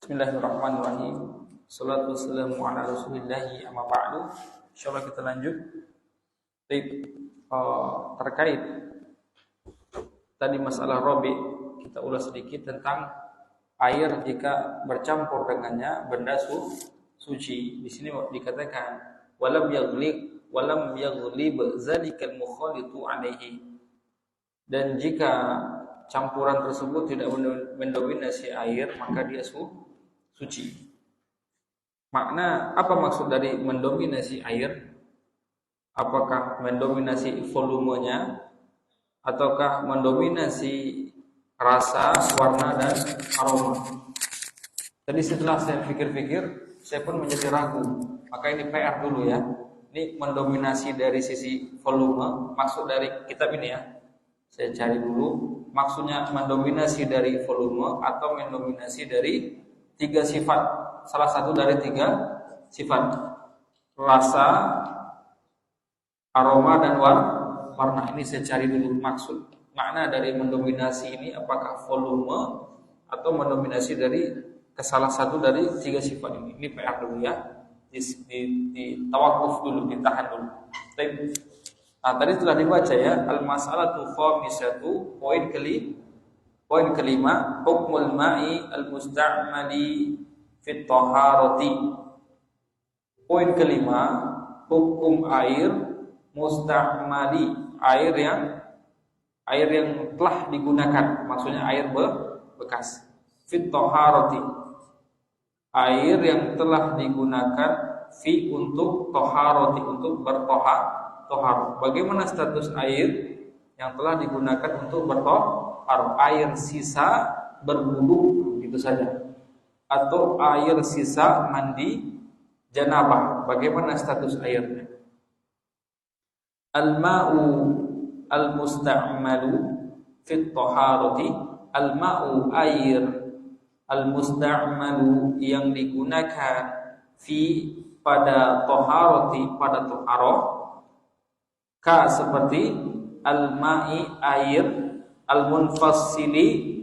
Bismillahirrahmanirrahim. Salatu wassalamu ala Rasulillahi amma ba'du. Insyaallah kita lanjut. Terkait tadi masalah robi, kita ulas sedikit tentang air jika bercampur dengannya benda suci. Di sini dikatakan walam yaghlib zalikal mukhalitu alaihi. Dan jika campuran tersebut tidak mendominasi air, maka dia suci. Makna apa maksud dari mendominasi air? Apakah mendominasi volumenya ataukah mendominasi rasa, warna dan aroma? Tadi setelah saya pikir-pikir, saya pun menjadi ragu. Maka ini PR dulu ya. Ini mendominasi dari sisi volume, maksud dari kitab ini ya. Saya cari dulu maksudnya mendominasi dari volume atau mendominasi dari 3 sifat. Salah satu dari 3 sifat. Rasa, aroma dan warna. Ini saya cari dulu maksud. Makna dari mendominasi ini apakah volume atau mendominasi dari salah satu dari 3 sifat ini. Ini PR dulu ya. Di tawakuf dulu, ditahan dulu. Tadi telah dibaca ya, al-mas'alatu khamisatu, poin kelima, hukmul ma'i al-musta'mali fit taharati. Poin kelima, hukum air musta'mali, air yang telah digunakan, maksudnya air bekas. Fit taharati, air yang telah digunakan fi untuk taharati, untuk bertohar. Bagaimana status air yang telah digunakan untuk bertohar? Air sisa berwudu gitu saja, atau air sisa mandi janabah, bagaimana status airnya? Al-ma'u al-musta'malu fit taharati, al-ma'u air al-musta'malu yang digunakan fi pada taharati, pada taharah. Ka seperti al-ma'i air, al-munfassili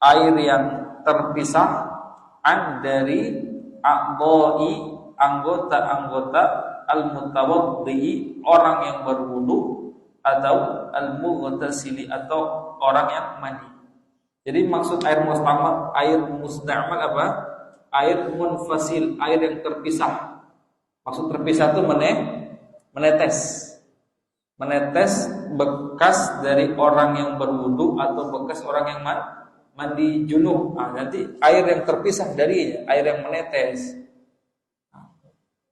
air yang terpisah, an dari a'dha'i anggota-anggota, al-mutawaddi orang yang berwudu, atau al-mughtasili atau orang yang mandi. Jadi maksud air musta'mal apa? Air munfasil, air yang terpisah. Maksud terpisah itu menetes bekas dari orang yang berwudu atau bekas orang yang mandi junub. Nanti air yang terpisah darinya, air yang menetes.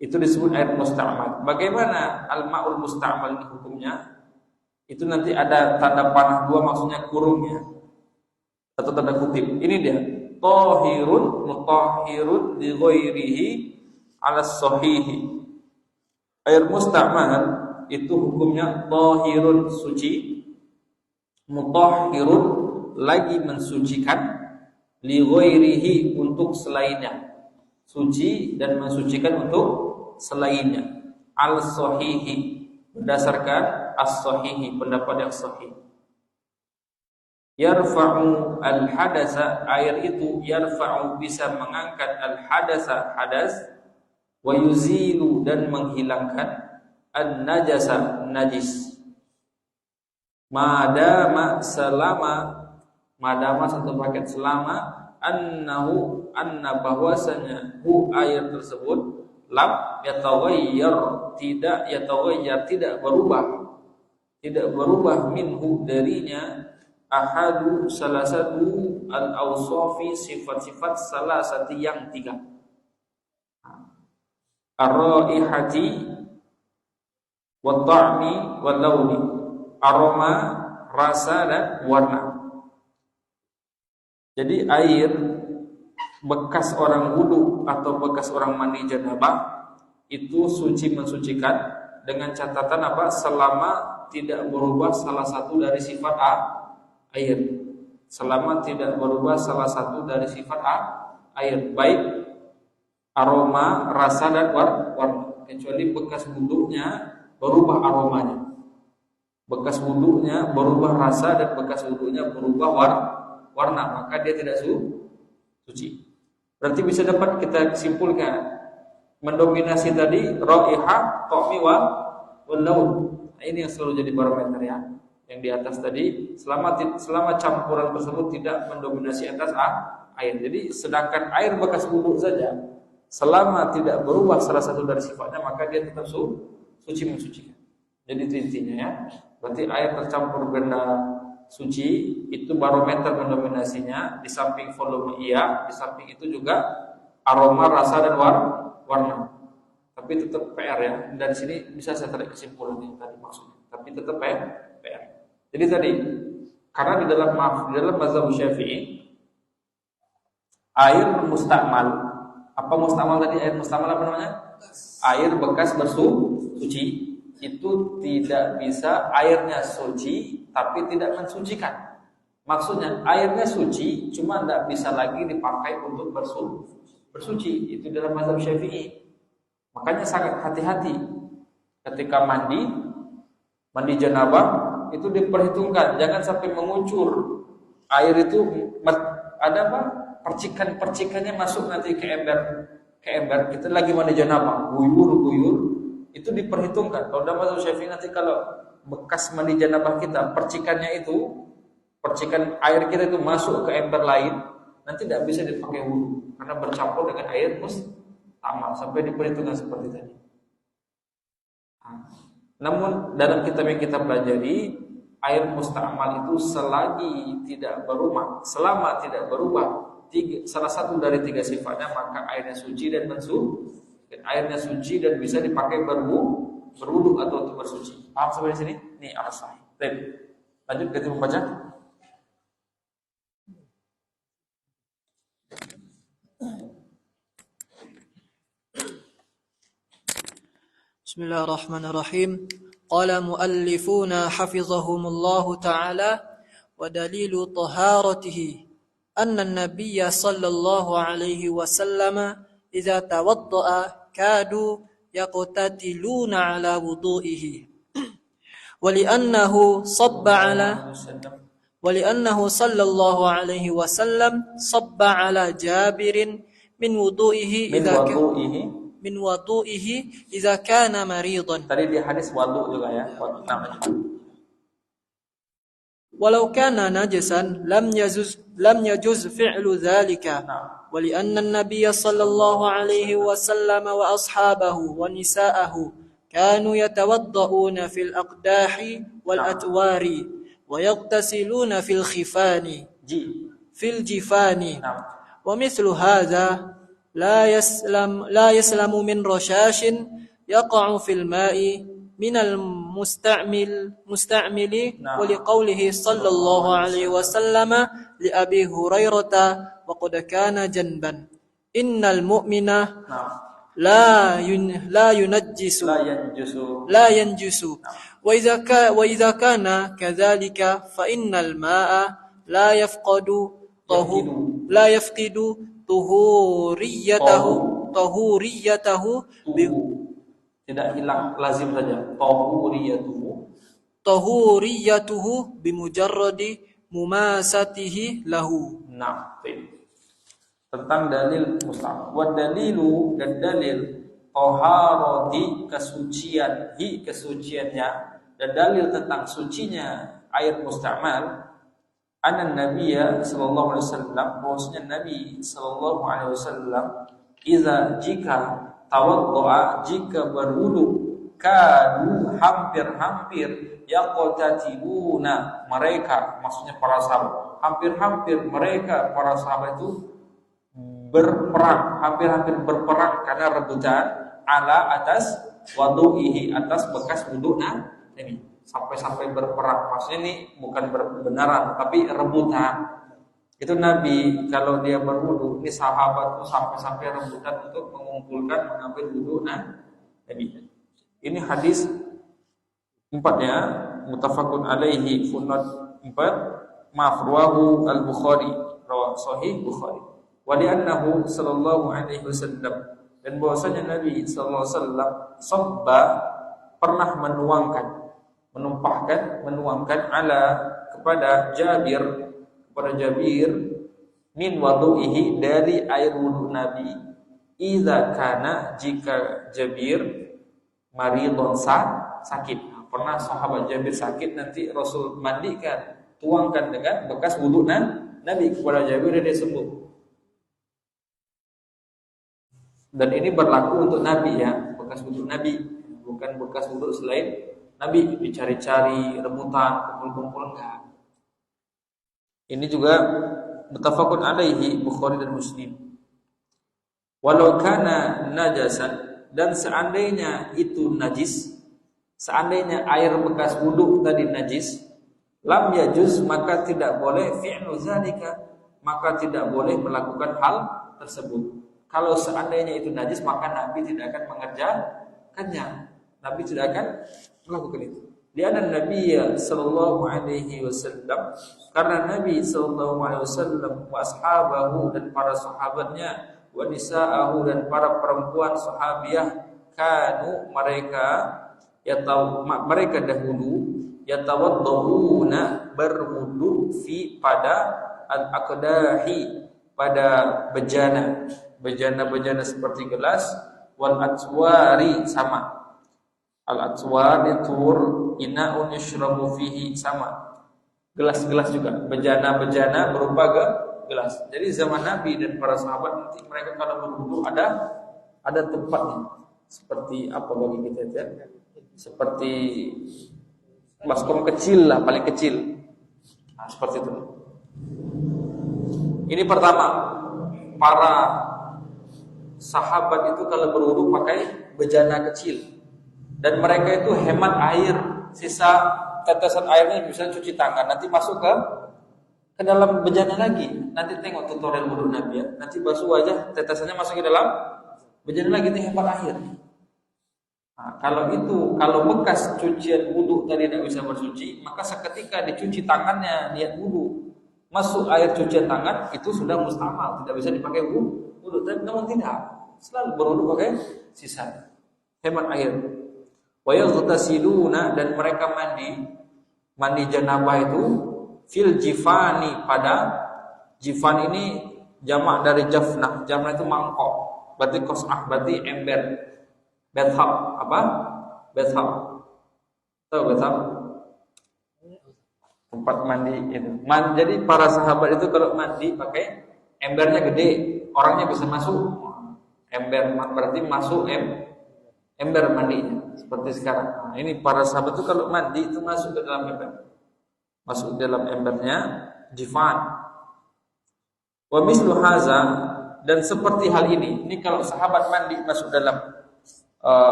Itu disebut air musta'mal. Bagaimana al-ma'ul musta'mal ini hukumnya? Itu nanti ada tanda panah 2, maksudnya kurungnya atau tanda kutip. Ini dia, tahirun mutahhirun li ghairihi 'ala sahihi. Air musta'mal itu hukumnya tahirun suci, mutahhirun lagi mensucikan, li ghairihi untuk selainnya, suci dan mensucikan untuk selainnya, al sahihi berdasarkan as-sahihi, pendapat yang sahih. Yarfa'u al hadasa, air itu yarfa'u bisa mengangkat al hadasa, hadas, wa yuzilu dan menghilangkan an-najasa, najis. Madama satu paket selama anna bahwasanya hu air tersebut lam yataghayyar, tidak berubah minhu darinya ahadu salah satu al-awsafi, sifat-sifat salah satu yang 3. Ar-raihati wa ta'mi wa launi, aroma, rasa dan warna. Jadi air bekas orang wudu atau bekas orang mandi janabah itu suci mensucikan dengan catatan apa? Selama tidak berubah salah satu dari sifat air. Selama tidak berubah salah satu dari sifat air, baik aroma, rasa dan warna, kecuali bekas wudunya berubah aromanya, bekas wudunya berubah rasa, dan bekas wudunya berubah warna, maka dia tidak suci. Berarti bisa dapat kita simpulkan mendominasi tadi raihah, ta'mi wa laun. Nah, ini yang selalu jadi barometer ya. Yang di atas tadi selama campuran tersebut tidak mendominasi atas air. Jadi sedangkan air bekas wudhu saja selama tidak berubah salah satu dari sifatnya maka dia tetap suci mensucikan. Jadi itu intinya ya. Berarti air tercampur benda suci itu barometer mendominasinya, di samping volume iya, di samping itu juga aroma, rasa dan warna. Tapi tetap PR ya. Dari sini bisa saya tarik kesimpulan yang tadi maksudnya. Tapi tetap PR. Jadi tadi karena di dalam mazhab Syafi'i air mustakmal. Apa mustakmal tadi? Air mustakmal apa namanya? Air bekas bersuci. Itu tidak bisa airnya suci tapi tidak mensucikan. Maksudnya airnya suci cuma tidak bisa lagi dipakai untuk bersuci. Itu dalam mazhab Syafi'i. Makanya sangat hati-hati ketika mandi janabah itu diperhitungkan, jangan sampai mengucur air itu ada apa? Percikannya masuk nanti ke ember. Kita lagi mandi janabah, guyur. Itu diperhitungkan. Kalau dalam mazhab Syafi'i nanti kalau bekas mandi janabah kita, percikan air kita itu masuk ke ember lain, nanti tidak bisa dipakai wudu karena bercampur dengan air mustakmal sampai diperhitungkan seperti tadi. Namun dalam kitab yang kita pelajari, air mustakmal itu selama tidak berubah salah satu dari tiga sifatnya, maka airnya suci dan airnya suci dan bisa dipakai berwudu atau untuk bersuci. Paham sampai di sini? Ini al-sahih. Baik. Lanjut kita membaca. Bismillahirrahmanirrahim. Qala muallifuna hafizahumullahu ta'ala wa dalilu taharatihi anna an-nabiyya sallallahu alaihi wasallam idza tawadda'a kadu yaqtatiluna ala wudu'ihi ولأنه صلى الله عليه وسلم صب على جابر من وضوئه إذا كان مريضا. Tadi di hadis wudu juga ya. ولو كان نجسا لم يجوز فعل ذلك. ولأن النبي صلى الله عليه وسلم وأصحابه ونساءه كانوا يتوضؤون في الأقداح والأتوار ويغتسلون في الجفان ومثل هذا لا يسلم من رشاش يقع في الماء من المستعمل ولقوله صلى الله عليه وسلم لأبي هريرة وقد كان جنبا إن المؤمن لا ينجس وإذا كان كذلك فإن الماء لا يفقد طهوريته tidak hilang, lazim saja طهوريته بمجرد mumasatihi lahu. Nah, tentang dalil mustahab. Wa dalilu, dan dalil taharati, kesuciannya, dan dalil tentang sucinya air mustamal. Anan Nabiya sallallahu alaihi wasallam, bahwasanya Nabi sallallahu alaihi wasallam jika tawaddu'a, jika berwudu, kadu hampir-hampir yaqtatiluna, mereka, maksudnya para sahabat, hampir-hampir mereka para sahabat itu berperang, hampir-hampir berperang karena rebutan ala atas wudu'ihi, atas bekas wudu'na ini, sampai-sampai berperang. Maksudnya ini bukan benaran tapi rebutan. Itu Nabi kalau dia berwudu, ini sahabat itu sampai-sampai rebutan untuk mengumpulkan mengambil wudu'na Nabi. Ini hadis 4-nya, muttafaqun alaihi, funad 4, rawahu al-Bukhari, rawah sahih Bukhari. Wa li'annahu sallallahu alaihi wasallam, dan bahwasanya Nabi sallallahu alaihi wasallam sabba, pernah menuangkan ala kepada Jabir min wudu'ihi dari air wudu Nabi idza kana jika Jabir maridun sakit. Pernah sahabat Jabir sakit, nanti Rasul mandikan, tuangkan dengan bekas wudu Nabi kepada Jabir dan dia sembuh. Dan ini berlaku untuk Nabi ya, bekas wudu Nabi, bukan bekas wudu selain Nabi dicari-cari, rebutan, kumpul-kumpul enggak. Ini juga muttafaqun alaihi Bukhari dan Muslim. Walau kana najasan, dan seandainya itu najis, seandainya air bekas wudu tadi najis, lam yajuz, maka tidak boleh fi'lu zalika, maka tidak boleh melakukan hal tersebut. Kalau seandainya itu najis, maka Nabi tidak akan mengerjakannya. Nabi tidak akan melakukan itu. Dia dan Nabi sallallahu alaihi wasallam, karena Nabi sallallahu alaihi wasallam wa ashabahu, dan para sahabatnya, wa nisa'ahu, dan para perempuan sahabiah, kanu mereka dahulu yatawadduna berwudu pada al-aqdahi, pada bejana seperti gelas, wal atwari, sama al-atwar ditur inaun yashrabu fihi, sama gelas-gelas juga, bejana berupa gelas. Jadi zaman Nabi dan para sahabat, nanti mereka kalau berwudu ada tempatnya. Seperti apa bagi kita ya? Seperti baskom kecil lah, paling kecil. Nah, seperti itu. Ini pertama, para sahabat itu kalau berwudu pakai bejana kecil. Dan mereka itu hemat air, sisa tetesan airnya bisa cuci tangan, nanti masuk ke dalam bejana lagi. Nanti tengok tutorial wudu Nabi ya. Nanti basuh wajah, tetesannya masuk ke dalam bejana lagi, itu hemat air. Nah, kalau bekas cucian wudu tadi tidak bisa bersuci, maka seketika dicuci tangannya niat wudu, masuk air cucian tangan, itu sudah mustamal, tidak bisa dipakai wudu. Tapi namun tidak, selalu berwudu pakai sisa, hemat air. Wa yaghtasiluna, dan mereka mandi janabah itu fil jifani, pada jifan ini jamak dari jafnah. Jafnah itu mangkok, berarti qas'ah, berarti ember. Bathab, apa? Bathab. Tahu bathab? Tempat mandi itu. Jadi para sahabat itu kalau mandi pakai embernya gede, orangnya bisa masuk. Ember berarti masuk ember mandinya. Seperti sekarang. Nah, ini para sahabat itu kalau mandi itu masuk ke dalam ember. Masuk dalam embernya jifan. Wa mislu haza, dan seperti hal ini kalau sahabat mandi masuk dalam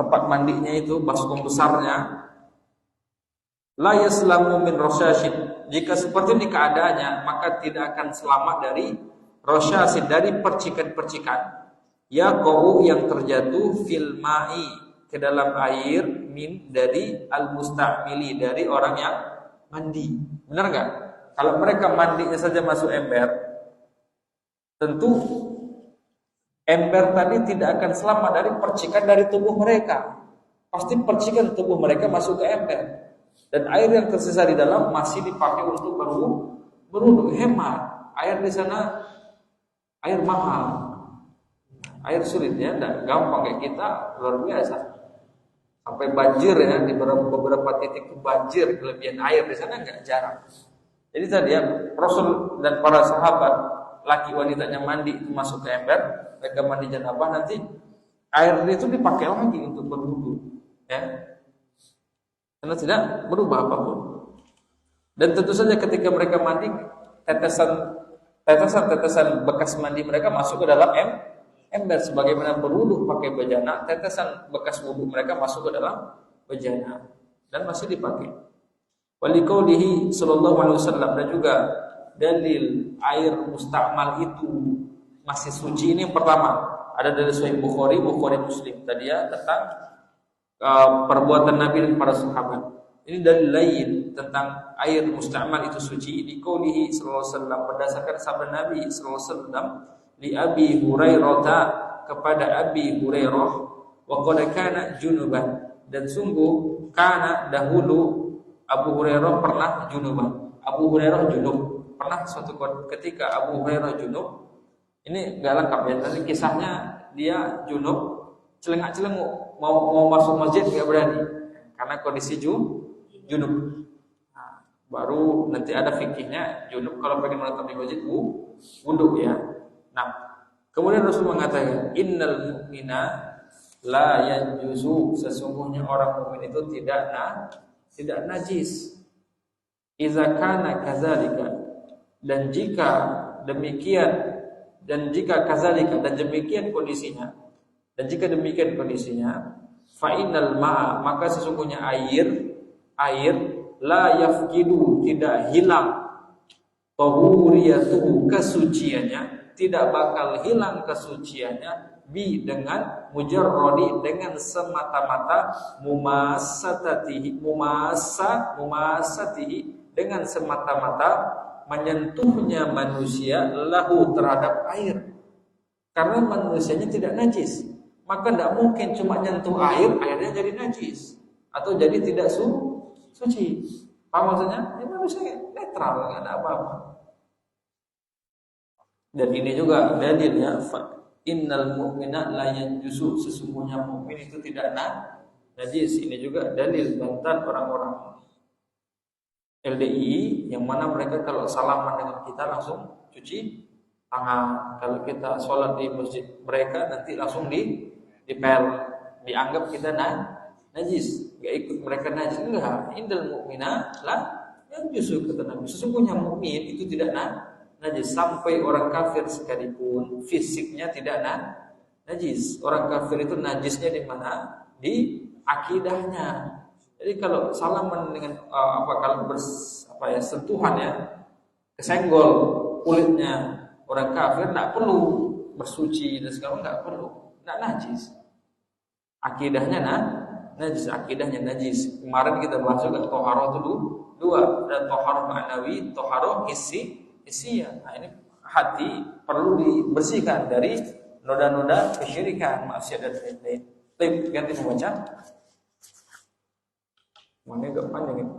tempat mandinya itu, baskom besarnya, la yaslamu min rasyashid, jika seperti ini keadaannya, maka tidak akan selamat dari rasyashid, dari percikan-percikan, yaqau, yang terjatuh, fil ma'i, ke dalam air, min, dari al-musta'mili, dari orang yang mandi. Benar enggak? Kalau mereka mandinya saja masuk ember, tentu ember tadi tidak akan selamat dari percikan dari tubuh mereka. Pasti percikan tubuh mereka masuk ke ember, dan air yang tersisa di dalam masih dipakai untuk berwudu. Hemat. Air di sana air mahal, air sulit ya, tidak gampang kayak kita, luar biasa. Sampai banjir ya, di beberapa titik banjir, kelebihan air di sana enggak jarang. Jadi tadi ya, Rasul dan para sahabat, laki wanitanya mandi itu masuk ke ember, mereka mandi janabah, nanti air itu dipakai lagi untuk berwudu, ya, karena tidak berubah apapun. Dan tentu saja ketika mereka mandi, tetesan bekas mandi mereka masuk ke dalam ember, sebagaimana berwudu pakai bejana, tetesan bekas wudu mereka masuk ke dalam bejana dan masih dipakai. Waliqaulihi sallallahu alaihi wasallam, dan juga dalil air musta'mal itu masih suci ini yang pertama ada dari Sahih Bukhari Muslim tadi ya, tentang perbuatan Nabi dan para sahabat. Ini dalil lain tentang air musta'mal itu suci di qaulihi sallallahu alaihi wasallam, berdasarkan sabda Nabi sallallahu alaihi wasallam, li Abi Hurairah, kepada Abi Hurairah, wa qad kana junuban, dan sungguh kana dahulu Abu Hurairah pernah junuban. Abu Hurairah junub. pernah suatu ketika Abu Hurairah junub. Ini nggak lengkap ya, tadi kisahnya dia junub, celengak-celenguk, mau masuk masjid nggak berani karena kondisi junub. Nah, baru nanti ada fikihnya junub kalau pengen menetap di masjid wudhu ya. Nah, kemudian Rasul mengatakan innal mu'mina la yanjuzu, sesungguhnya orang mukmin itu tidak najis. Idza kana kadzalika, dan jika demikian fa innal ma'a, maka sesungguhnya air la yafqidu, tidak hilang tahuriyatuhu, kesuciannya, tidak bakal hilang kesuciannya dengan mujarradi, dengan semata-mata mumasatihi, dengan semata-mata menyentuhnya manusia lahu, terhadap air. Karena manusianya tidak najis, maka tidak mungkin cuma nyentuh air, airnya jadi najis atau jadi tidak suci. Paham maksudnya? Ya manusia netral, nggak ada apa-apa. Dan ini juga dalilnya, innal mu'mina la yanjusu, sesungguhnya mukmin itu tidak najis. Ini juga dalil bantahan orang-orang LDI yang mana mereka kalau salaman dengan kita langsung cuci tangan. Kalau kita sholat di masjid mereka nanti langsung dipel, dianggap kita najis, nggak ikut mereka najis. Enggak, innal mu'mina la yanjusu, kata Nabi, sesungguhnya mukmin itu tidak najis. Sampai orang kafir sekalipun fisiknya tidak najis. Orang kafir itu najisnya di mana? Di akidahnya. Jadi kalau salaman dengan sentuhan ya, kesenggol kulitnya orang kafir, tidak perlu bersuci dan segala, tidak perlu, tidak najis. Akidahnya najis, akidahnya najis. Kemarin kita bahas juga toharoh itu dua, ada toharoh ma'nawi, toharoh hissiyah. Nah, ini hati perlu dibersihkan dari noda-noda kesyirikan, maksiat dan lain-lain. Baik, ganti membaca. Mana agak panjang ini.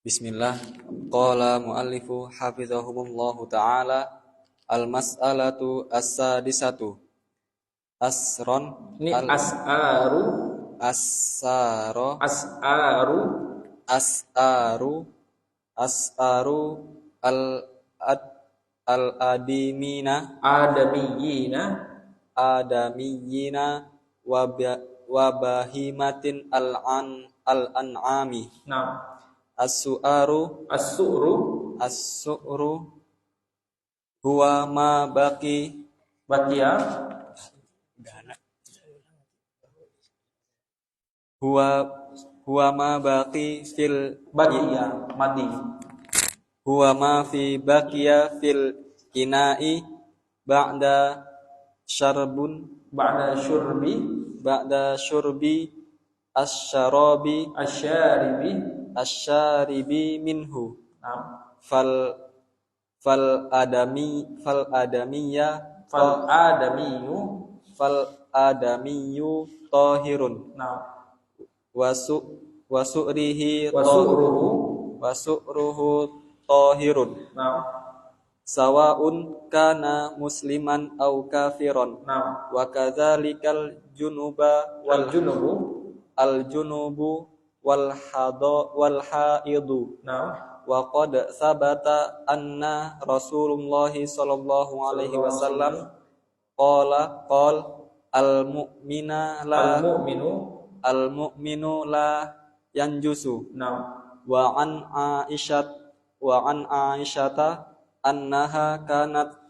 Bismillah. Qala muallifu hafizahumullahu ta'ala, al-mas'alatu as-sadisatu. Asron. Ini as'aru al-adamiyina wa bahimatin al-an'ami. Nah, As-su'ru huwa ma baqiya huwa ma baqi fil mati. Huwa ma fi baqiya fil ina'i ba'da syurbi asyaribi minhu. Fal adamiyu tahirun. Wasu'ruhu tahirun. Sawa'un kana musliman aw kafiron. Wa kadzalikal junubu wal haidu. Wa qad sabata anna Rasulullah sallallahu alaihi wasallam qala al mu'minu la yanjusu. Wa an Aisyata annaha kanat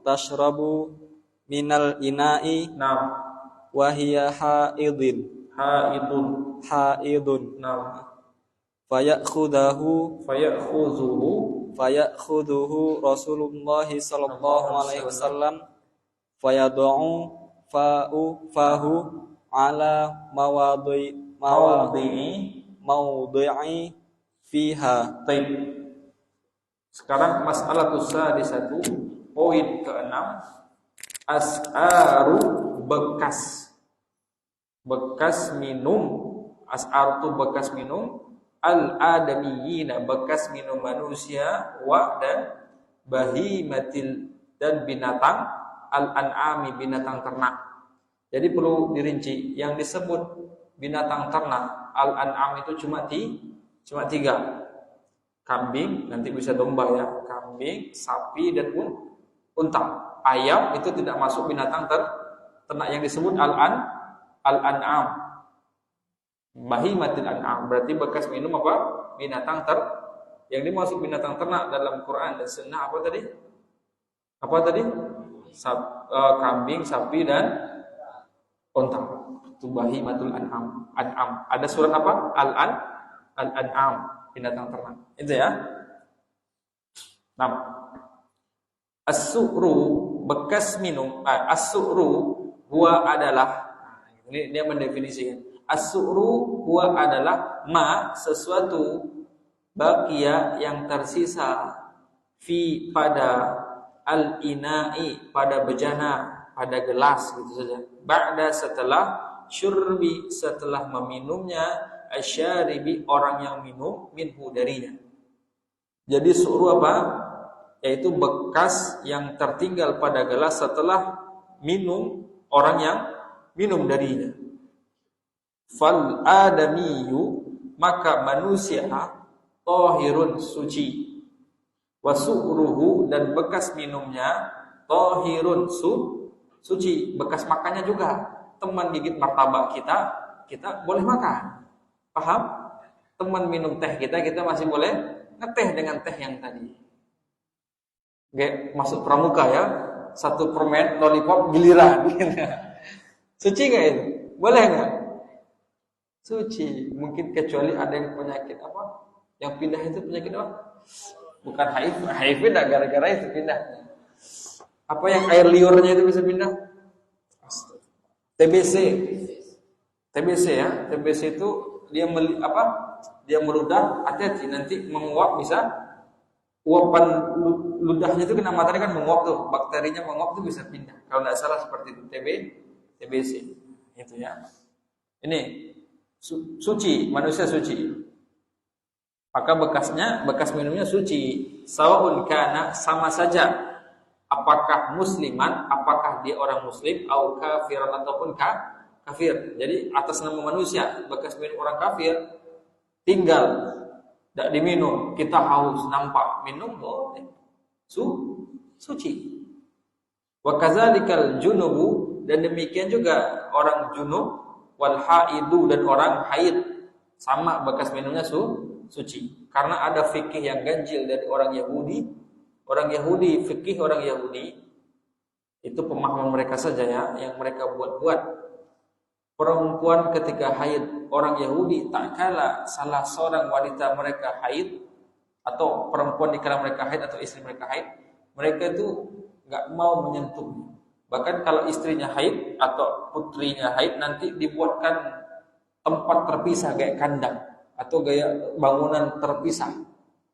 tashrabu minal ina'i wa hiya haidun. Fayakhudhuhu Rasulullah sallallahu alaihi wasallam fayad'u fahu ala mawdi'i fiha. Baik. Sekarang masalah sadisatu, poin ke-6, as'aru, bekas bekas minum, as'ar itu bekas minum, al-adamiyina bekas minum manusia, wa dan bahimatil dan binatang, al-an'ami binatang ternak. Jadi perlu dirinci, yang disebut binatang ternak al-an'am itu cuma 3. Kambing, nanti bisa domba ya, kambing, sapi dan unta. Ayam itu tidak masuk binatang ternak yang disebut al-an'am. Bahimatil an'am berarti bekas minum apa? Binatang yang dimaksud binatang ternak dalam Quran dan Sunnah apa tadi? Kambing, sapi dan unta. Itu bahimatul an'am. Ada surat apa? Al-an'am, binatang ternak. Itu ya. Nah, as-su'ru bekas minum, as-su'ru huwa adalah, ini dia mendefinisikan. As-su'ru huwa adalah sesuatu baqiya yang tersisa fi pada al-ina'i pada bejana, pada gelas gitu saja. Ba'da setelah syurbi setelah meminumnya, asyaribi orang yang minum minhu darinya. Jadi su'ru apa? Yaitu bekas yang tertinggal pada gelas setelah minum orang yang minum darinya. Fal adamiyu maka manusia tahirun suci, wasu'ruhu dan bekas minumnya tahirun suci, bekas makannya juga. Teman gigit martabak kita boleh makan. Paham? Teman minum teh kita masih boleh ngeteh dengan teh yang tadi. Gak masuk pramuka ya, 1 permen lollipop giliran. Suci nggak itu? Boleh nggak? Suci. Mungkin kecuali ada yang penyakit apa? Yang pindah itu penyakit apa? Bukan HIV. HIV tidak gara-gara itu pindah. Apa yang air liurnya itu bisa pindah? TBC ya. TBC itu dia meludah, hati-hati nanti menguap, bisa uapan ludahnya itu kena matahari kan menguap tuh, bakterinya menguap tuh bisa pindah. Kalau tidak salah seperti itu TBC itu ya. Ini suci, manusia suci. Maka bekas minumnya suci. Sawaun kana sama saja. Apakah musliman, apakah dia orang muslim, atau kafiran ataupun kafir. Jadi atas nama manusia, bekas minum orang kafir tinggal, tidak diminum, kita haus, nampak, minum boleh. Suci. Wa kadzalikal junubu dan demikian juga orang junub, wal haidu dan orang haid sama bekas minumnya suci. Karena ada fikih yang ganjil dari orang Yahudi. Orang Yahudi, fikih orang Yahudi itu pemahaman mereka saja ya, yang mereka buat-buat. Perempuan ketika haid, orang Yahudi tak kala salah seorang wanita mereka haid atau perempuan di kalangan mereka haid atau istri mereka haid, mereka itu enggak mau menyentuhnya. Bahkan kalau istrinya haid atau putrinya haid nanti dibuatkan tempat terpisah kayak kandang atau gaya bangunan terpisah.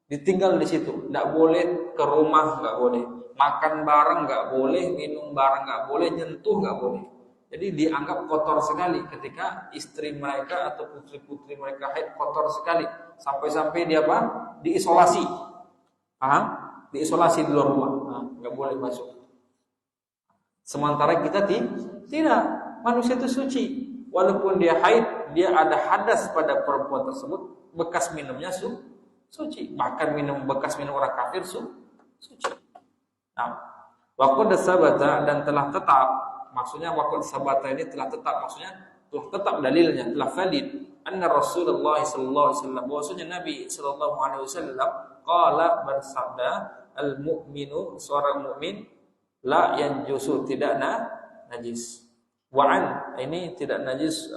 Ditinggal di situ, tidak boleh ke rumah, nggak boleh makan bareng, nggak boleh minum bareng, nggak boleh nyentuh, nggak boleh. Jadi dianggap kotor sekali ketika istri mereka atau putri-putri mereka haid, kotor sekali sampai-sampai dia apa? Diisolasi, diisolasi di luar rumah, nggak boleh masuk. Sementara kita tidak, manusia itu suci, walaupun dia haid, dia ada hadas pada perempuan tersebut, bekas minumnya suci, bahkan bekas minum orang kafir suci. Nah, waqad sabata dan telah tetap, maksudnya waqad sabata ini telah tetap, maksudnya telah tetap dalilnya, telah valid. Anna Rasulullah sallallahu alaihi wasallam, bahwasanya Nabi sallallahu alaihi wasallam qala bersabda, al-mu'minu seorang mukmin la yanjusu tidak najis. Wa'an ini tidak najis,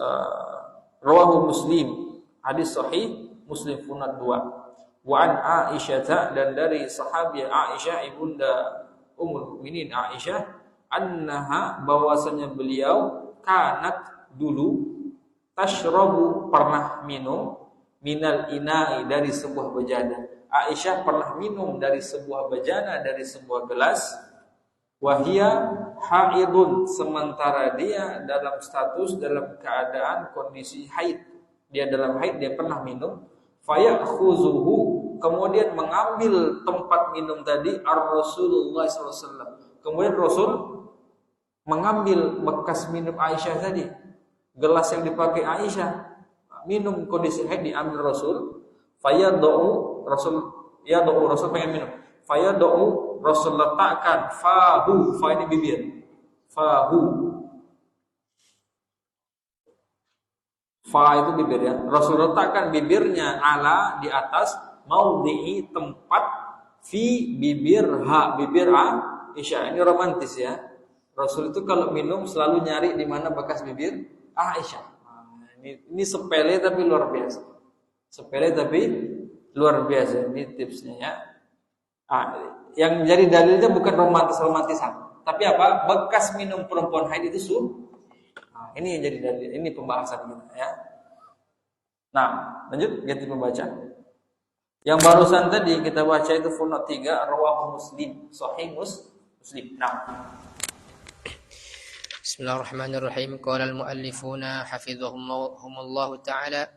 rawahu Muslim, hadis sahih Muslim punat 2. Wa an Aisyah dan dari sahabiah Aisyah ibunda Ummul Mukminin Aisyah annaha bahwasanya beliau kanat dulu tashrabu pernah minum minal ina'i dari sebuah bejana. Aisyah pernah minum dari sebuah bejana, dari sebuah gelas. Wahia haidun, sementara dia dalam keadaan kondisi haid. Dia dalam haid, dia pernah minum. Fayakhuzuhu, kemudian mengambil tempat minum tadi Rasulullah SAW. Kemudian Rasul mengambil bekas minum Aisyah tadi, gelas yang dipakai Aisyah, minum kondisi haid diambil Rasul. Fayadau Rasul pengen minum. Fayadau Rasul letakkan fahu, fa ini bibir, fahu, fa itu bibir ya. Rasul letakkan bibirnya ala di atas maudhi'i tempat fi bibir Aisyah. Ini romantis ya. Rasul itu kalau minum selalu nyari di mana bekas bibir Aisyah. Nah, ini sepele tapi luar biasa. Sepele tapi luar biasa. Ini tipsnya ya. Yang jadi dalilnya bukan romantisan, tapi apa? Bekas minum perempuan haid itu ini yang jadi dalil. Ini pembahasan kita ya. Nah, lanjut ganti pembaca. Yang barusan tadi kita baca itu footnote 3 rawahu Muslim, sahih Muslim. Nah. Bismillahirrahmanirrahim. Qala al-muallifuna hafizahumullah ta'ala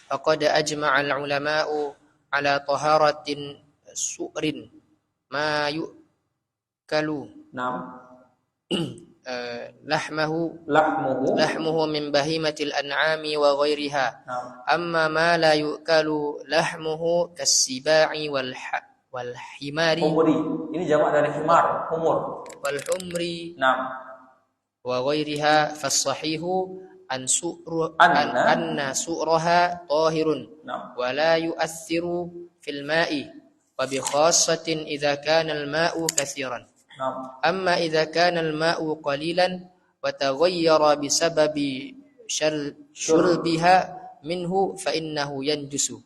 faqad ajma'a al-ulama'u ala taharatin su'rin ma yu'kalu lahmuhu min bahimatil an'ami wa ghairiha amma ma la yu'kalu lahmuhu kas-siba'i wal himari ini jamak dari himar, humur, wal humri wa ghairiha fas-sahihu anna su'raha tahirun wa la yu'athiru fil ma'i wa bi khassatin idza kana al-ma'u katsiran. Amma idza kana al-ma'u qalilan wa taghayyara bi sababi syurbiha minhu fa innahu yanjusu.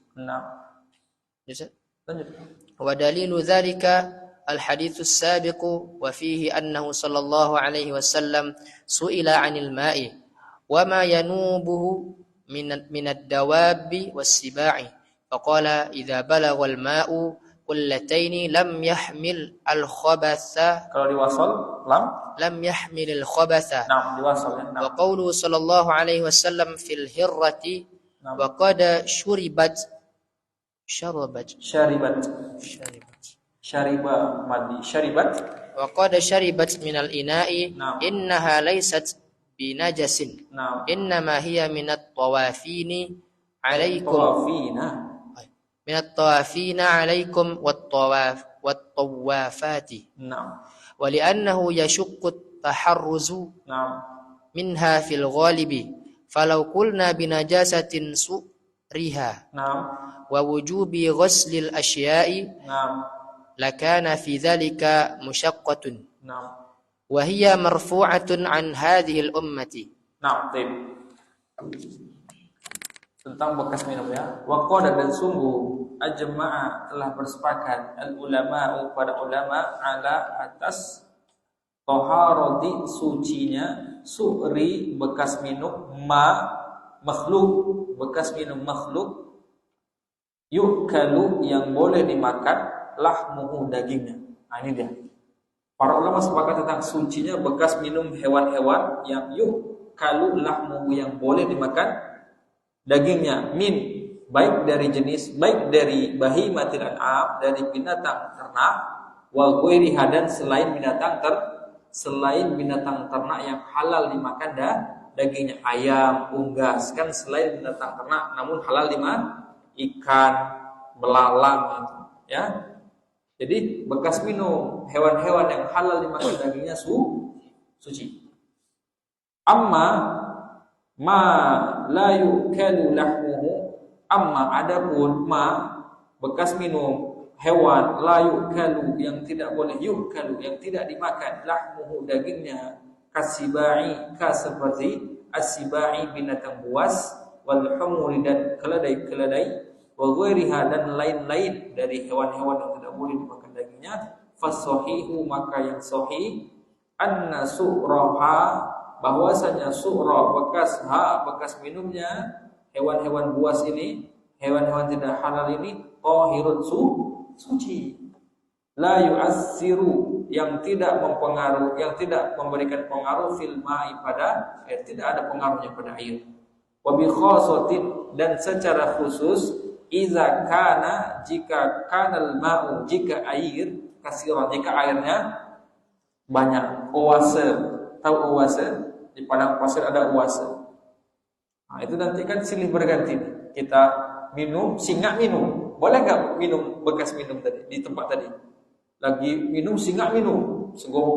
Wa dalilu dzalika al-hadits as-sabiq wa fihi annahu sallallahu alaihi wasallam su'ila 'anil ma'i wa ma yanubuhu min ad-dawabi was-siba'i faqala idza balagha al-ma'u kullataini lam yahmil al-khabatha. Kalau diwasal lam yahmil al-khabatha. Diwasal ya. Wa qawlu sallallahu alaihi wasallam fil hirrati wa qad sharibat wa qad sharibat min al-ina'i innaha laysat binajasin innama hiya min at-tawafini alaikum minat tawafina alaikum wat-tawafati. Wa li'annahu yashuqqu taharruzu minha fil ghalibi falau qulna binajasatin su'riha wa wujubi ghuslil asya'i lakana fi dhalika mushaqqatun wa hiya marfu'atun an hadhihi al-ummati. Tentang bekas minum ya. Wa qad dan sungguh ajma'a telah bersepakat al-ulama pada ulama ala atas taharati sucinya su'ri bekas minum makhluk bekas minum makhluk yukalu yang boleh dimakan lahmuhu dagingnya. Nah ini dia. Para ulama sepakat tentang sucinya bekas minum hewan-hewan yang yukalu lahmuhu yang boleh dimakan dagingnya baik dari bahimatil an'am dari binatang ternak wa ghairiha dan selain binatang ternak yang halal dimakan dagingnya, ayam, unggas kan selain binatang ternak namun halal dimakan, ikan, belalang ya. Jadi bekas minum hewan-hewan yang halal dimakan dagingnya suci. Amma ma la yukalu lahmuhu, amma adapun bekas minum hewan la yukalu yang tidak boleh yukalu yang tidak dimakan lahmuhu dagingnya kasibai seperti asibai binatang buas wal humuri dan keledai wa ghairiha dan lain-lain dari hewan-hewan yang tidak boleh dimakan dagingnya fasahihu maka yang sahih anna su'raha bahwasanya su'ra bekas minumnya hewan-hewan buas ini, hewan-hewan tidak halal ini tahirun suci. La yu'assiru yang tidak mempengaruhi, yang tidak memberikan pengaruh fil ma'i pada air, tidak ada pengaruhnya pada air. Wa bi khassatin, dan secara khusus iza kana, jika kanal ma'u, jika air kasiran, jika airnya banyak. Oase, tahu oase? Di padang pasir ada oase. Nah, itu nanti kan silih berganti. Kita minum, singa minum. Boleh nggak minum bekas minum tadi di tempat tadi? Lagi minum, singa minum.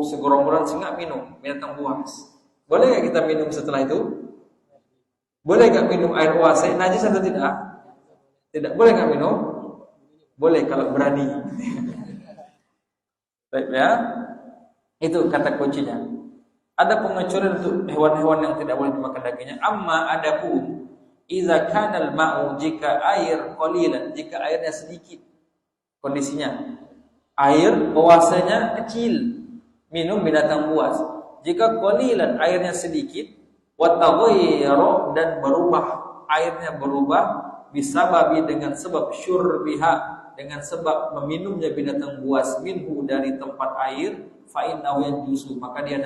Segorombolan singa minum, binatang buas. Boleh nggak kita minum setelah itu? Boleh nggak minum air oase? Najis atau tidak? Tidak. Boleh nggak minum? Boleh kalau berani. Baik ya. Itu kata kuncinya. Ada pengecualian untuk hewan-hewan yang tidak boleh dimakan dagingnya. Amma adapun idza kana al-ma'u, jika air qalilan, jika airnya sedikit. Kondisinya air oasenya kecil, minum binatang buas. Jika qalilan, airnya sedikit, wa taghayyara, dan berubah, airnya berubah bisababi, dengan sebab syurbiha, dengan sebab meminumnya binatang buas, minhu, dari tempat air, fa innahu yanjusu, maka dia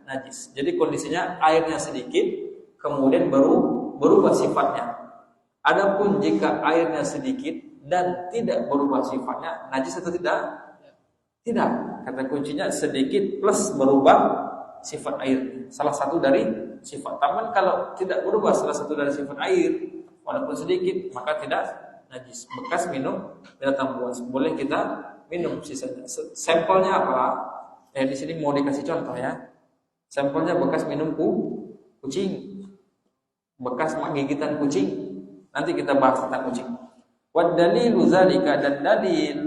najis. Jadi kondisinya airnya sedikit, kemudian berubah sifatnya. Adapun jika airnya sedikit dan tidak berubah sifatnya, najis atau tidak? Tidak. Kata kuncinya sedikit plus berubah sifat air. Salah satu dari sifat. Taman kalau tidak berubah salah satu dari sifat air, walaupun sedikit, maka tidak najis. Bekas minum binatang buas, boleh kita minum sisanya. Sampelnya apa? Di sini mau dikasih contoh ya. Sampelnya bekas minum kucing, bekas gigitan kucing. Nanti kita bahas tentang kucing. Wad dalilu zalika, dan dalil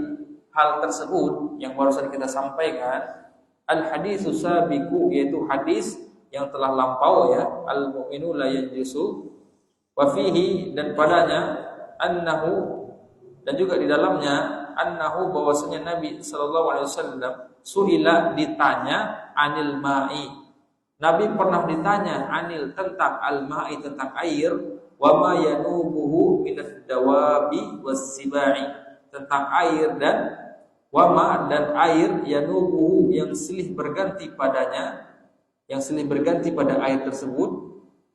hal tersebut yang barusan kita sampaikan, al haditsu sabiqu, yaitu hadis yang telah lampau ya, al mu'minu la yanjusu, wa fihi, dan padanya, annahu, dan juga di dalamnya, annahu, bahwasanya Nabi sallallahu alaihi wasallam suila, ditanya, anil ma'i, Nabi pernah ditanya anil, tentang al-ma'i, tentang air, wa ma yanubuhu minad dawabi was-sibai, tentang air, dan wa ma, dan air, yanubuhu, yang silih berganti padanya, yang silih berganti pada air tersebut,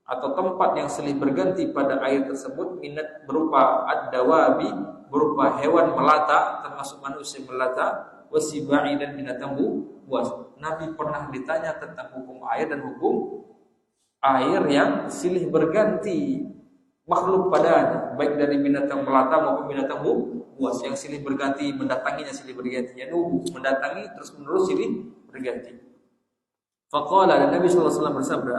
atau tempat yang silih berganti pada air tersebut, minat, berupa ad-dawabi, berupa hewan melata, termasuk manusia melata, wasibai, dan binatang buas. Nabi pernah ditanya tentang hukum air dan hukum air yang silih berganti makhluk padanya, baik dari binatang melata maupun binatang buas, yang silih berganti, mendatanginya silih berganti, ya, mendatangi terus menerus silih berganti. Faqala, dan Nabi sallallahu alaihi wasallam bersabda,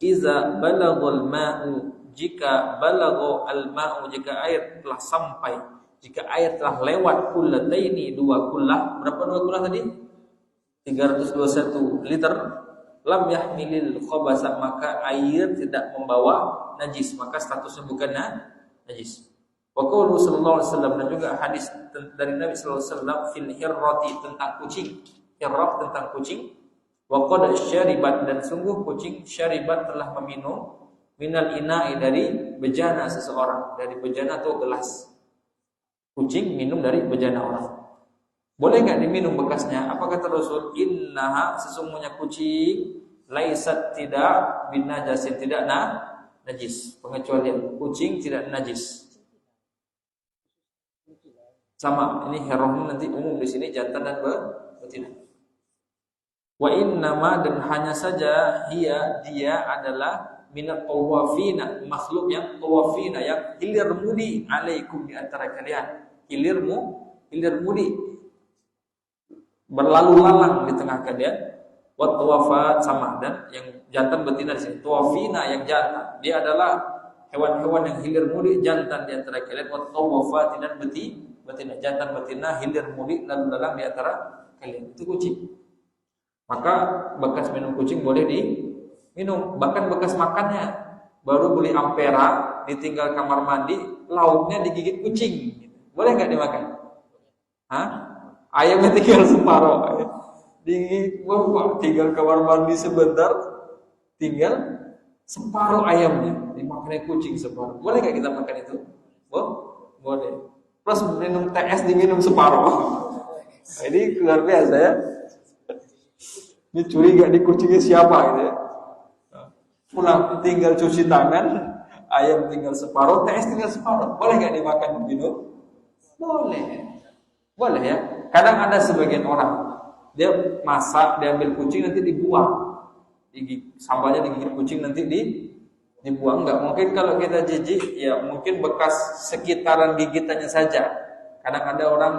iza balaghal ma'u, jika balagha al-ma'u, jika air telah sampai, jika air telah lewat kullataini, dua kullah. Berapa dua kullah tadi? 321 liter. Lam yahmilil khabasa, maka air tidak membawa najis, maka statusnya bukan najis. Wa qaulu sallallahu alaihi wasallam, dan juga hadis dari Nabi sallallahu alaihi wasallam, fil hirrati, tentang kucing. Hirrat, tentang kucing. Wa qad syaribat, dan sungguh kucing syaribat telah meminum, minal ina'i, dari bejana seseorang, dari bejana atau gelas. Kucing minum dari bejana orang. Boleh enggak diminum bekasnya? Apa kata Rasul? Innaha, sesungguhnya kucing, laisat, tidak, bin najasin, tidak najis. Pengecualian, kucing tidak najis. Sama, ini heroin nanti umum di sini, jantan dan betina. Wa innama, dan hanya saja, dia adalah minat tawafina, makhluk yang tawafina, yang hilir mudi alaikum, di antara kalian. Hilir mudi, berlalu lalang di tengah kalian. Wa tawafat, sama, dan yang jantan betina di sini. Tawafina, yang jantan, dia adalah hewan-hewan yang hilir mudi, jantan di antara kalian. Wa tawafat, dan betina, jantan betina hilir mudi, lalu lalang di antara kalian. Itu kucing. Maka bekas minum kucing boleh diminum, bahkan bekas makannya. Baru beli ampera, ditinggal kamar mandi, lauknya digigit kucing. Boleh nggak dimakan? Ayamnya tinggal separuh, tinggal kamar mandi sebentar, tinggal separuh ayamnya, dimakannya kucing separuh. Boleh nggak kita makan itu? Boleh. Plus minum TS diminum separuh. Ini luar biasa ya. Ini curiga di kucingnya siapa gitu ya. Pulang tinggal cuci tangan, ayam tinggal separuh, TS tinggal separuh. Boleh nggak dimakan minum? Boleh. Boleh ya. Kadang ada sebagian orang dia masak, dia ambil kucing nanti dibuang. Sambalnya digigit kucing nanti dibuang. Enggak mungkin kalau kita jijik ya mungkin bekas sekitaran gigitannya saja. Kadang ada orang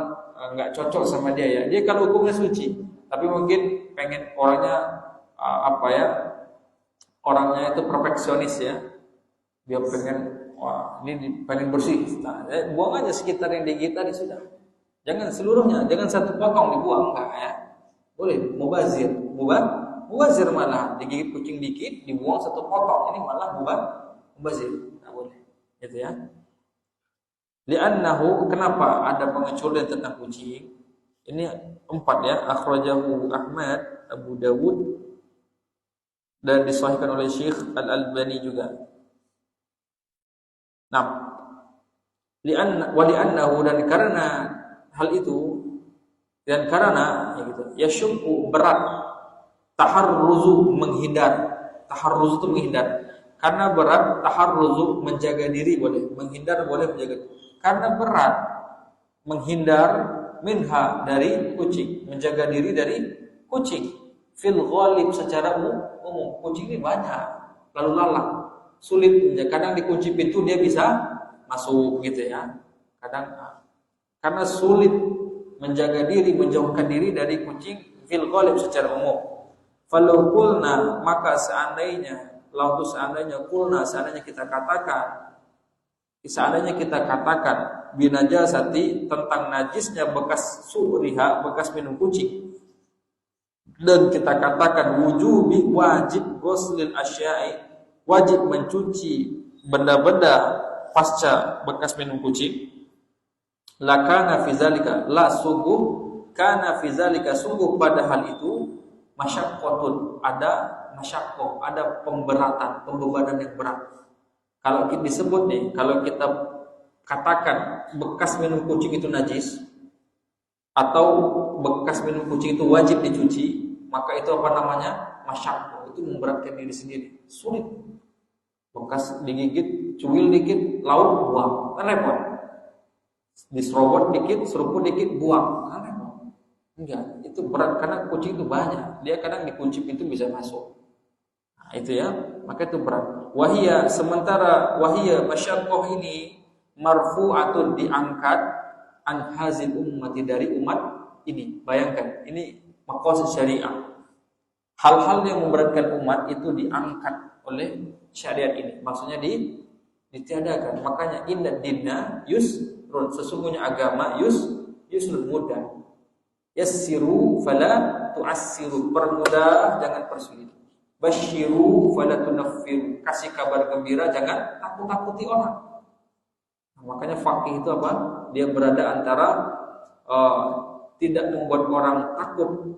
enggak cocok sama dia ya. Dia kalau hukumnya suci, tapi mungkin pengen orangnya orangnya itu perfeksionis ya. Dia pengen ini pengen bersih. Nah, buang aja sekitar yang digigitan sudah. Jangan seluruhnya, jangan satu potong dibuang enggak ya. Boleh mubazir. Mubazir malah digigit kucing dikit, dibuang satu potong. Ini malah mubazir. Enggak boleh. Gitu ya. Li'annahu, kenapa ada pengecualian tentang kucing? Ini 4 ya. Akhrajahu Ahmad, Abu Dawud, dan disahihkan oleh Syekh Al-Albani juga. Nah, li'annahu, dan karena hal itu, dan karena ya gitu, yasyuqu, berat, taharruzu, menghindar. Taharruz itu menghindar. Karena berat, taharruzu, menjaga diri boleh, menghindar boleh, menjaga diri. Karena berat, menghindar minha, dari kucing, menjaga diri dari kucing. Fil ghalib, secara umum kucing ini banyak, lalu lalang, sulit. Kadang dikunci pintu dia bisa masuk gitu ya. Kadang karena sulit menjaga diri, menjauhkan diri dari kucing fil ghalib secara umum. Falau qulna, maka seandainya seandainya kita katakan binajasati, tentang najisnya bekas suriha, bekas minum kucing, dan kita katakan wujubi, wajib ghuslil asya'i, wajib mencuci benda-benda pasca bekas minum kucing, lakana fi zalika, la sungguh, kana fi zalika, sungguh pada hal itu, masyaqqatun, ada masyaqqah, ada pemberatan, pembebanan yang berat. Kalau kita disebut nih, kalau kita katakan bekas minum kucing itu najis, atau bekas minum kucing itu wajib dicuci, maka itu apa namanya? Masyaqqah. Itu memberatkan diri sendiri, sulit. Bekas digigit, cuil dikit, lauk buang, kan repot. Diserobot dikit, seruput dikit, buang, kan repot. Enggak, itu berat karena kucing itu banyak. Dia kadang dikunci pintu bisa masuk. Nah, itu ya, maka itu berat. Wahia, sementara wahia masyaqqah ini marfu'atun, diangkat, an hazil ummati, dari umat ini. Bayangkan, ini maqasid syariah. Hal-hal yang memberatkan umat itu diangkat oleh syariat ini. Maksudnya ditiadakan. Makanya inna dinna yusrun, sesungguhnya agama yusrun, mudah. Yassiru fala tu'assiru, permudah jangan persulit. Basyiru fala tunaffiru, kasih kabar gembira, jangan takut-takuti orang. Nah, makanya faqih itu apa? Dia berada antara tidak membuat orang takut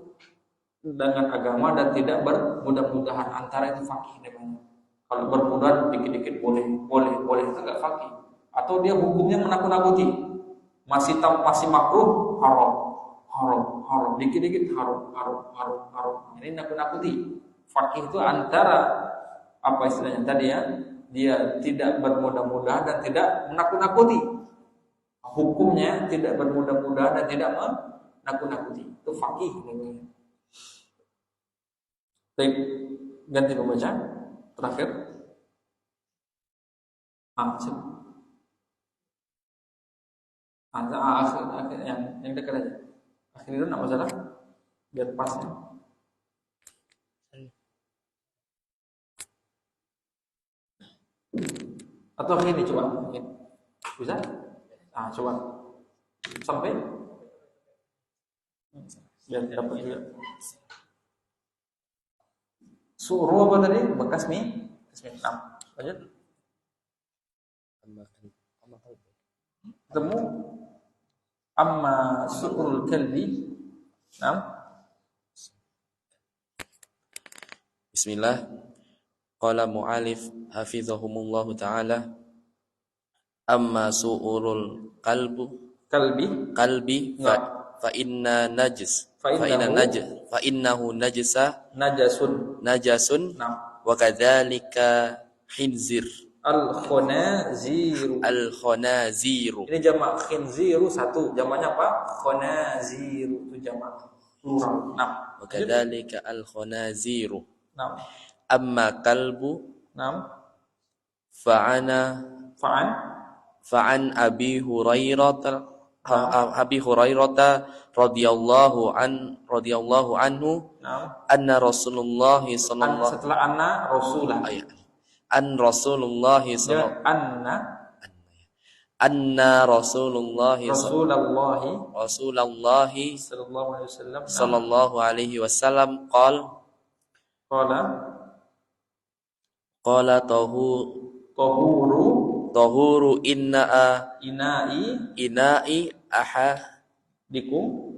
dengan agama dan tidak bermudah-mudahan, antara itu faqih namanya. Kalau bermudahan dikit-dikit boleh itu enggak faqih. Atau dia hukumnya menakut-nakuti. Masih makruh, haram, dikit-dikit haram. Ini nakut-nakuti. Faqih itu antara apa istilahnya tadi ya? Dia tidak bermudah-mudahan dan tidak menakut-nakuti. Hukumnya tidak bermudah-mudahan dan tidak menakut-nakuti. Itu faqih namanya. Baik, ganti pembaca terakhir. Akhir yang dekat aja. Akhir itu enggak masalah. Biar pas ya. Atau ini coba mungkin. Bisa? Coba. Sampai biar dapat juga. Suruh apa tadi? Bekas mie. Lanjut. Ketemu amma su'ul kalbi. Bismillah. Qala mu'alif hafizahumullahu ta'ala, amma su'urul kalbi fa inna najis. fa innahu najasun. Naam. Wa kadzalika khinzir. Al-khanaziru. Al-khanaziru. Ini jamak khinziru satu, jamaknya apa? Khanaziru itu jamak plural. Nah, wa kadzalika al-khanaziru. Nah. Amma kalbu. Nah. Fa'an Abi Hurairah radhiyallahu anhu anna Rasulullah sallallahu setelah anna Rasulah Rasulullah sallallahu alaihi wasallam qala tahuru ina'i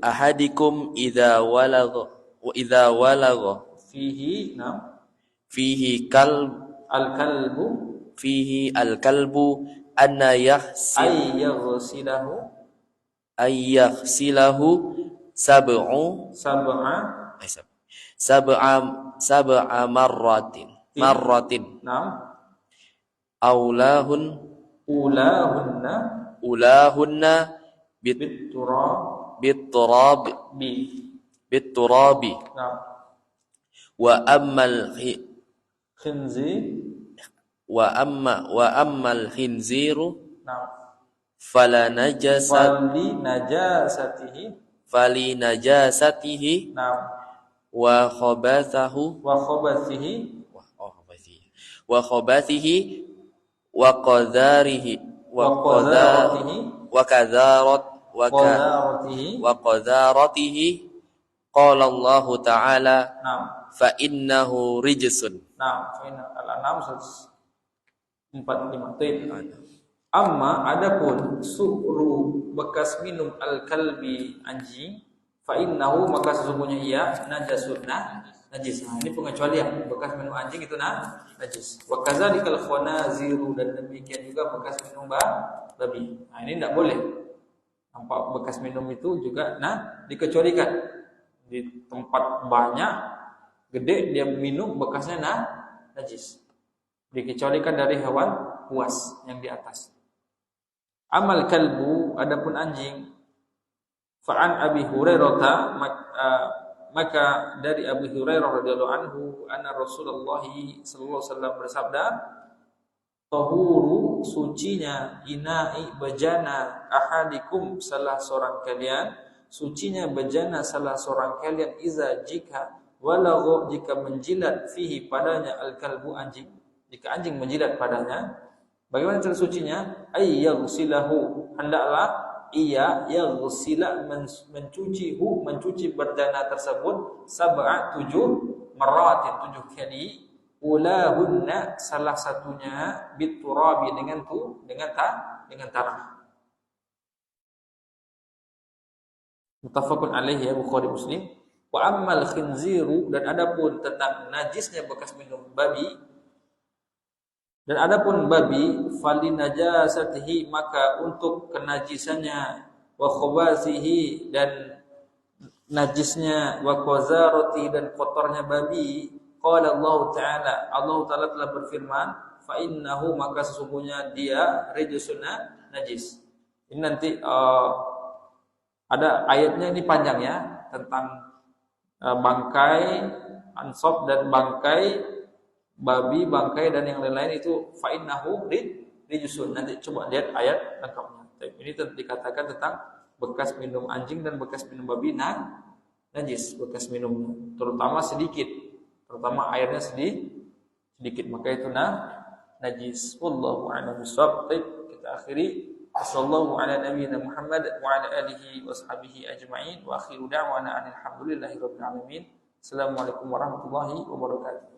ahadikum idza walagha fihi al-kalbu anna yaghsilahu sab'a marratin. Ulahunna biturabi wa ammal khinziru fali najasatihi wa khabathihi wa qadaratihi qala Allah ta'ala fa innahu rijsun. Al-An'am 145. Amma adapun su'ru bekas minum al-kalbi anjing fa innahu maka sesungguhnya ia najasun najis. Nah, ini pengecualian bekas minum anjing itu najis. Wa kadzalikal khanaziru dan demikian juga bekas minum babi. Nah, ini tidak boleh. Nampak bekas minum itu juga dikecualikan. Di tempat banyak gede dia minum bekasnya najis. Dikecualikan dari hewan buas yang di atas. Amal kalbu adapun anjing fa'an Abi Hurairah maka dari Abu Hurairah radhiyallahu anhu anna Rasulullah sallallahu alaihi wasallam bersabda tahuru sucinya ina'i bejana ahadikum salah seorang kalian sucinya bejana salah seorang kalian jika walagha jika menjilat fihi padanya al-kalbu anjing jika anjing menjilat padanya bagaimana cara sucinya ayyaghsilahu hendaklah ia yaghsila mencuci berdana tersebut 7 maratin 7 kali ulahunna salah satunya biturabi dengan tanah. Muttafaqun alaihi ya Bukhari Muslim. Wa ammal khinziru dan adapun tentang najisnya bekas minum babi dan adapun babi fali najasatihi maka untuk kenajisannya wa khabasihi dan najisnya wa qazarati dan kotornya babi qala Allah Ta'ala telah berfirman fa innahu maka sesungguhnya dia rijsun najis. Ini nanti ada ayatnya ini panjang ya tentang bangkai ansab dan bangkai babi, bangkai dan yang lain-lain itu fa innahu rijsun. Nanti coba lihat ayat lengkapnya. Ini dikatakan tentang bekas minum anjing dan bekas minum babi najis, bekas minumnya. Terutama sedikit. Terutama airnya sedikit, maka itu najis. Wallahu a'lam bishawab. Kita akhiri. Sallallahu ala nabiyyina Muhammad wa ala alihi washabihi ajma'in wa akhiru da'wana alhamdulillahi rabbil alamin. Assalamualaikum warahmatullahi wabarakatuh.